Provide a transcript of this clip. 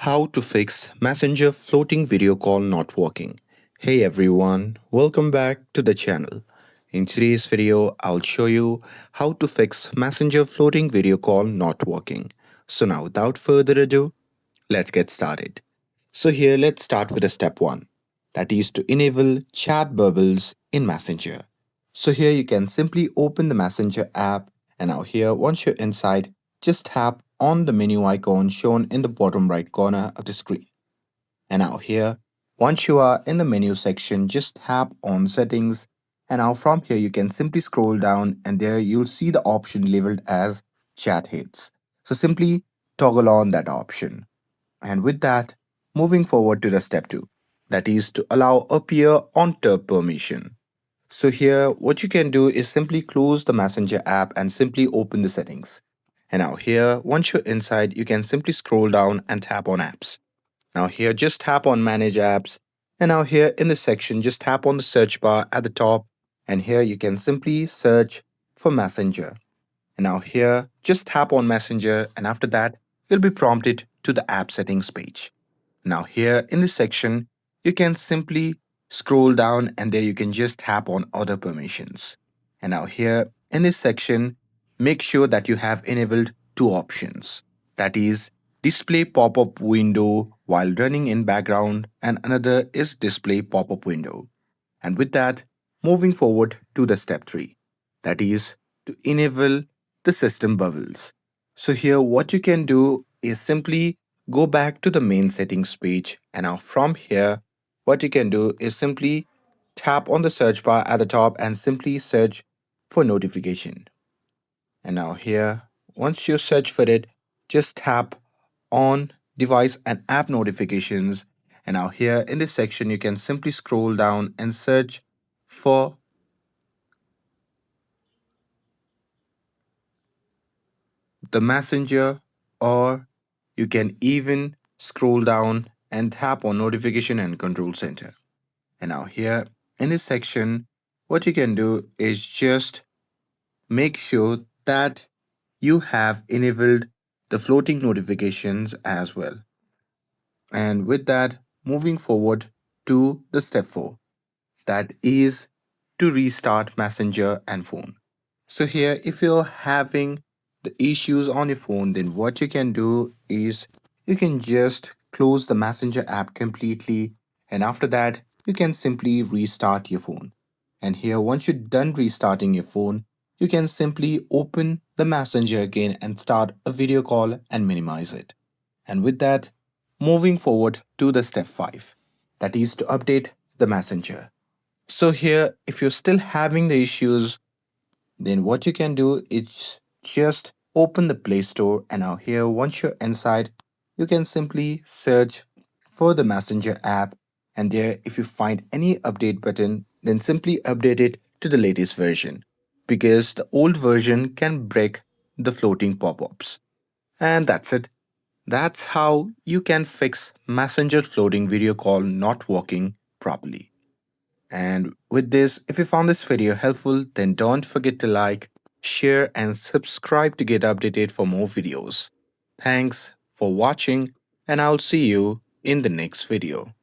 How to fix Messenger floating video call not working. Hey everyone, welcome back to the channel. In today's video, I'll show you how to fix Messenger floating video call not working. So now without further ado, let's get started. So here let's start with the step 1. That is to enable chat bubbles in Messenger. So here you can simply open the Messenger app and now here once you're inside, just tap on the menu icon shown in the bottom right corner of the screen. And now here, once you are in the menu section, just tap on settings and now from here you can simply scroll down and there you'll see the option labeled as chat hits. So simply toggle on that option. And with that, moving forward to the step 2, that is to allow appear on tab permission. So here what you can do is simply close the Messenger app and simply open the settings. And now here once you're inside you can simply scroll down and tap on apps. Now here just tap on manage apps and now here in the section just tap on the search bar at the top and here you can simply search for Messenger. And now here just tap on Messenger and after that you'll be prompted to the app settings page. Now here in this section, you can simply scroll down and there you can just tap on other permissions. And now here in this section, make sure that you have enabled two options. That is display pop-up window while running in background and another is display pop-up window. And with that, moving forward to the step 3. That is to enable the system bubbles. So here what you can do is simply go back to the main settings page and now from here what you can do is simply tap on the search bar at the top and simply search for notification. And now here once you search for it just tap on device and app notifications and now here in this section you can simply scroll down and search for the messenger or you can even scroll down and tap on notification and control center. And now here in this section, what you can do is just make sure that you have enabled the floating notifications as well. And with that, moving forward to the step 4, that is to restart Messenger and phone. So here, if you're having the issues on your phone, then what you can do is you can just close the Messenger app completely and after that, you can simply restart your phone. And here, once you're done restarting your phone, you can simply open the Messenger again and start a video call and minimize it. And with that, moving forward to the step 5, that is to update the Messenger. So here, if you're still having the issues, then what you can do is just open the Play Store and now here once you're inside, you can simply search for the Messenger app and there if you find any update button, then simply update it to the latest version because the old version can break the floating pop-ups. And that's it. That's how you can fix Messenger floating video call not working properly. And with this, if you found this video helpful, then don't forget to like, share, and subscribe to get updated for more videos. Thanks for watching, and I'll see you in the next video.